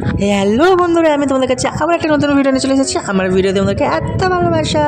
Hello বন্ধুরা, আমি তোমাদের কাছে আবার একটা নতুন ভিডিও নিয়ে চলে এসেছি। আমার ভিডিওতে তোমাদেরকে এত ভালোবাসা।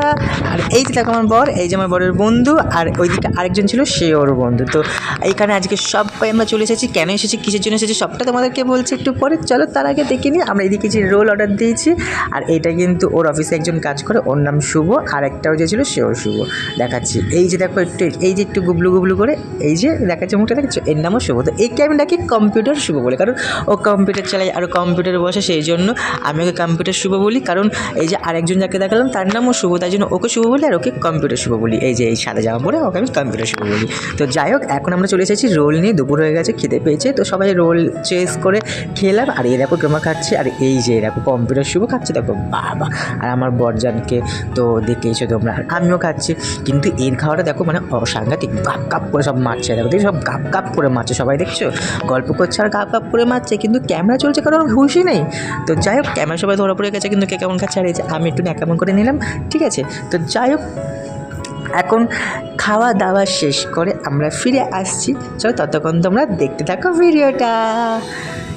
আর এই যে দেখো আমার বর, এই যে আমার বরের বন্ধু, আর ওইদিকে আরেকজন ছিল, সে ওর বন্ধু। তো এইখানে আজকে সবাই আমরা চলে এসেছি। কেন এসেছি, কিসের জন্য এসেছি, সবটা তোমাদেরকে বলছি একটু পরে। চলো তার আগে দেখে নিই। আমরা এদিকে যে রোল অর্ডার দিয়েছি, আর এটা কিন্তু ওর অফিসে একজন কাজ করে, ওর নাম শুভ। আর একটাও যে ছিল সেও শুভ। দেখাচ্ছি, এই যে দেখো একটু, এই যে একটু গুবলু গুবলু করে, এই যে দেখাচ্ছে মুখটা, দেখছো, এর নামও শুভ। তো একে আমি ডাকি কম্পিউটার শুভ বলে, কারণ ও কম্পিউটার চালায় আর কম্পিউটারে বসে, সেই জন্য আমি ওকে কম্পিউটার শুভ বলি। কারণ এই যে আরেকজন যাকে দেখালাম তার নামও শুভ, তাই জন্য ওকে শুভ বলি আর ওকে কম্পিউটার শুভ বলি। এই যে এই সাদা জামা পরে ওকে আমি কম্পিউটার শুভ বলি। তো যাই হোক, এখন আমরা চলে এসেছি রোল নিয়ে। দুপুর হয়ে গেছে, খেতে পেয়েছে, তো সবাই রোল চেস করে খেলাম। আর এই দেখো কেমন খাচ্ছে, আর এই যে দেখো কম্পিউটার শুভ খাচ্ছে, দেখো বাবা। আর আমার বরজানকে তো দেখেইছো তোমরা, আর আমিও খাচ্ছি। কিন্তু এর খাওয়াটা দেখো মানে অসাংঘাতিক, গাপ গাপ করে সব মারছে। দেখো দেখি সব গাপ গাপ করে মারছে, সবাই দেখছো গল্প করছে আর গাপ গাপ করে মারছে, কিন্তু ক্যামেরা চলছে কারণ হুঁশই নেই। তো যাই হোক, ক্যামেরা সবাই ধরা পড়ে গেছে, কিন্তু কে কেমন খাচ্ছে। আর এই যে আমি একটু কেমন করে নিলাম, ঠিক আছে। তো যাই হোক, এখন খাওয়া দাওয়া শেষ করে আমরা ফিরে আসছি। চলো ততক্ষণ তোমরা দেখতে থাকো ভিডিওটা।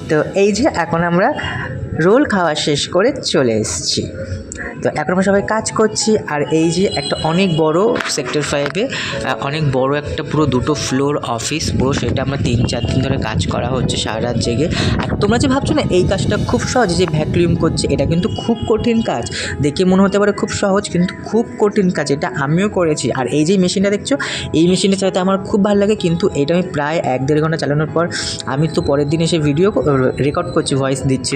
তো এই যে এখন আমরা রোল খাওয়া শেষ করে চলে এসেছি। তো এখন আমরা সবাই কাজ করছি। আর এই যে একটা অনেক বড় সেক্টর 5-এ অনেক বড় একটা পুরো 2টো ফ্লোর অফিস পুরো, সেটা আমরা 3-4 দিন ধরে কাজ করা হচ্ছে সারা রাত জেগে। আর তোমরা যে ভাবছো না এই কাজটা খুব সহজ, যে ভ্যাকুয়াম করছে, এটা কিন্তু খুব কঠিন কাজ। দেখে মনে হতে পারে খুব সহজ, কিন্তু খুব কঠিন কাজ। এটা আমিও করেছি। আর এই যে মেশিনটা দেখছো, এই মেশিনটা চালাতে আমার খুব ভালো লাগে, কিন্তু এটা আমি প্রায় 1-1.5 ঘন্টা চালানোর পর আমি তো পরের দিন এসে ভিডিও রেকর্ড করছি, ভয়েস দিচ্ছি।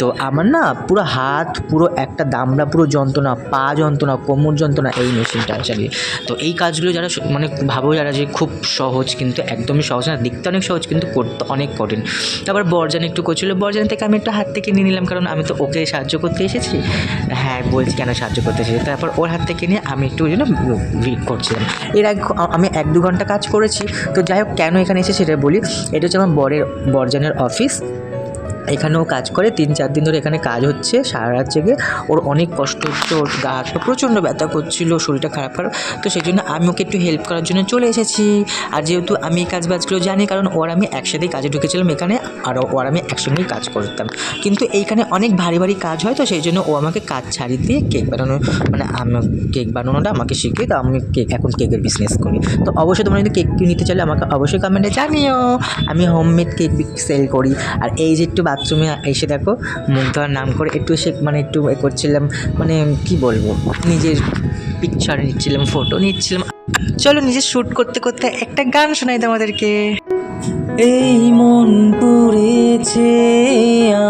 তো আমার না পুরো হাত, পুরো একটা দামড়া পুরো যন্ত্রণা, পা যন্ত্রণা, কোমর যন্ত্রণা এই মেশিনটা চালিয়ে। তো এই কাজগুলো যারা মানে ভাবো যারা যে খুব সহজ, কিন্তু একদমই সহজ না। দেখতে অনেক সহজ, কিন্তু করতে অনেক কঠিন। তারপর বরজান একটু করছিল, বরজান থেকে আমি একটু হাত থেকে নিয়ে নিলাম, কারণ আমি তো ওকে সাহায্য করতে এসেছি। হ্যাঁ বলছি কেন সাহায্য করতে এসেছি। তারপর ওর হাত থেকে নিয়ে আমি একটু ওই জন্য করছিলাম। এর আগে আমি 1-2 ঘন্টা কাজ করেছি। তো যাই হোক, কেন এখানে এসে সেটা বলি। এটা হচ্ছে আমার বরজানের অফিস। এখানেও কাজ করে, 3-4 দিন ধরে এখানে কাজ হচ্ছে সারা রাত জেগে। ওর অনেক কষ্ট হচ্ছে, ওর গা হাত পা প্রচণ্ড ব্যথা করছিল, শরীরটা খারাপ। তো সেই জন্য আমি ওকে একটু হেল্প করার জন্য চলে এসেছি। আর যেহেতু আমি এই কাজবাজগুলো জানি, কারণ ওর আমি একসাথেই কাজে ঢুকেছিলাম এখানে, আর ওর আমি একসঙ্গেই কাজ করতাম। কিন্তু এইখানে অনেক ভারী ভারী কাজ হয়, তো সেই জন্য ও আমাকে কাজ ছাড়িয়ে দিয়ে কেক বানানো, মানে আমি কেক বানানোটা আমাকে শিখিয়ে, তো আমি এখন কেকের বিজনেস করি। তো অবশ্যই তোমরা যদি কেক নিতে চাইলে আমাকে অবশ্যই কমেন্টে জানিও। আমি হোমমেড কেক সেল করি। আর এই যে একটু বাথরুমে এসে দেখো মুখ ধোয়ার নাম করে একটু এসে মানে একটু করছিলাম, মানে কি বলবো, নিজের পিকচার নিচ্ছিলাম, ফটো নিচ্ছিলাম। চলো নিজের শ্যুট করতে করতে একটা গান শোনাই তোমাদেরকে। এই মন পুড়েছে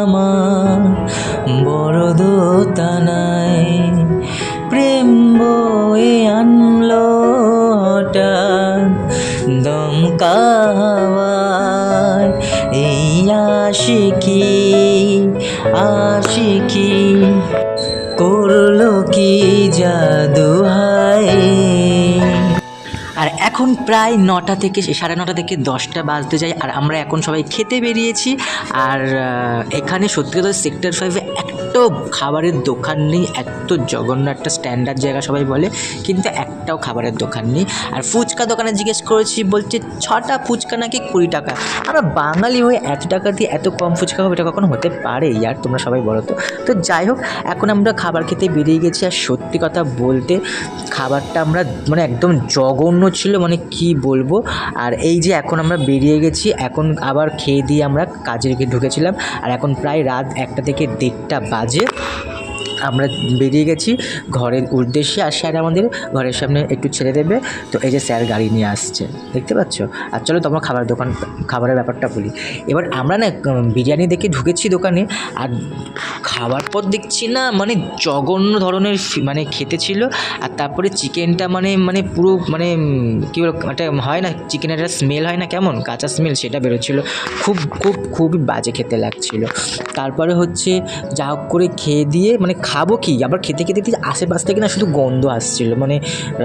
আমার বড় দোতানায়, প্রেম বয়ে আনলো হঠাৎ দমকা হাওয়ায়। এই আশিকি আশিকি করলো কি জাদু হায়। আর এখন প্রায় 9টা থেকে 9:30 থেকে 10টা বাজতে যায়। আর আমরা এখন সবাই খেতে বেরিয়েছি। আর এখানে সত্যি কথা সেক্টর 5-এ একটা খাবারের দোকান নেই, এত জঘন্য একটা স্ট্যান্ডার্ড জায়গা সবাই বলে, কিন্তু একটাও খাবারের দোকান নেই। আর ফুচকা দোকানে জিজ্ঞেস করেছি, বলছে 6টা ফুচকা নাকি 20 টাকা। আমরা বাঙালি হয়ে এত টাকা দিয়ে এত কম ফুচকা হবে, এটা কখনো হতে পারে ইয়ার, তোমরা সবাই বলো তো। তো যাই হোক, এখন আমরা খাবার খেতে বেরিয়ে গেছি। আর সত্যি কথা বলতে খাবারটা আমরা মানে একদম জঘন্য ছিল, মানে কি বলবো। আর এই যে এখন আমরা বেরিয়ে গেছি, এখন আবার খেয়ে দিয়ে আমরা কাজে ঢুকেছিলাম। আর এখন প্রায় রাত 1টা থেকে 1:30টা বাজে। আমরা বেরিয়ে গেছি ঘরের উদ্দেশ্যে। আর স্যার আমাদের ঘরের সামনে একটু ছেড়ে দেবে। তো এই যে স্যার গাড়ি নিয়ে আসছে, দেখতে পাচ্ছ। আর চলো তোমার খাবারের ব্যাপারটা বলি। এবার আমরা না বিরিয়ানি দেখে ঢুকেছি দোকানে, আর খাবার পর দেখছি না মানে জঘন্য ধরনের মানে খেতে ছিল। আর তারপরে চিকেনটা মানে পুরো মানে কী বল, একটা হয় না চিকেনের একটা স্মেল হয় না, কেমন কাঁচা স্মেল, সেটা বেরোচ্ছিলো। খুবই বাজে খেতে লাগছিলো। তারপরে হচ্ছে যা হোক করে খেয়ে দিয়ে মানে খাবো কি, আবার খেতে খেতে আশেপাশ থেকে না শুধু গন্ধ আসছিলো, মানে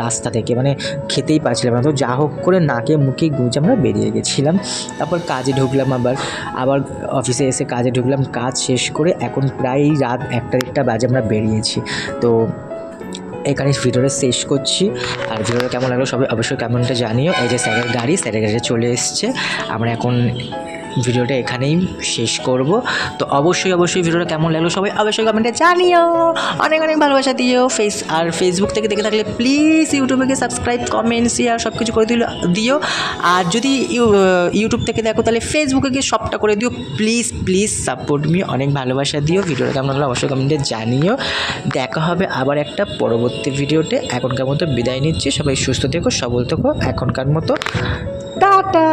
রাস্তা থেকে, মানে খেতেই পারছিলাম না। তো যা হোক করে নাকে মুখে গুঁজে আমরা বেরিয়ে গেছিলাম। তারপর কাজে ঢুকলাম, আবার অফিসে এসে কাজে ঢুকলাম। কাজ শেষ করে এখন প্রায় রাত 1টা বাজে আমরা বেরিয়েছি। তো এখানে ভিডিওটা শেষ করছি। আর ভিডিওটা কেমন লাগলো সবাই অবশ্যই কমেন্টে জানিও। এই যে স্যারের গাড়ি চলে এসছে। আমরা এখন ভিডিওটা এখানেই শেষ করব। তো অবশ্যই ভিডিওটা কেমন লাগলো সবাই অবশ্যই কমেন্টে জানিও, অনেক অনেক ভালোবাসা দিও। ফেসবুক থেকে দেখে থাকলে প্লিজ ইউটিউবে সাবস্ক্রাইব, কমেন্ট, শেয়ার সব কিছু করে দিও। আর যদি ইউটিউব থেকে দেখো তাহলে ফেসবুকে গিয়ে সবটা করে দিও। প্লিজ সাপোর্ট মি, অনেক ভালোবাসা দিও। ভিডিওটা কেমন লাগলো অবশ্যই কমেন্টে জানিও। দেখা হবে আবার একটা পরবর্তী ভিডিওতে। এখনকার মতো বিদায় নিচ্ছি, সবাই সুস্থ থেকো, সবল থেকো। এখনকার মতো টাটা।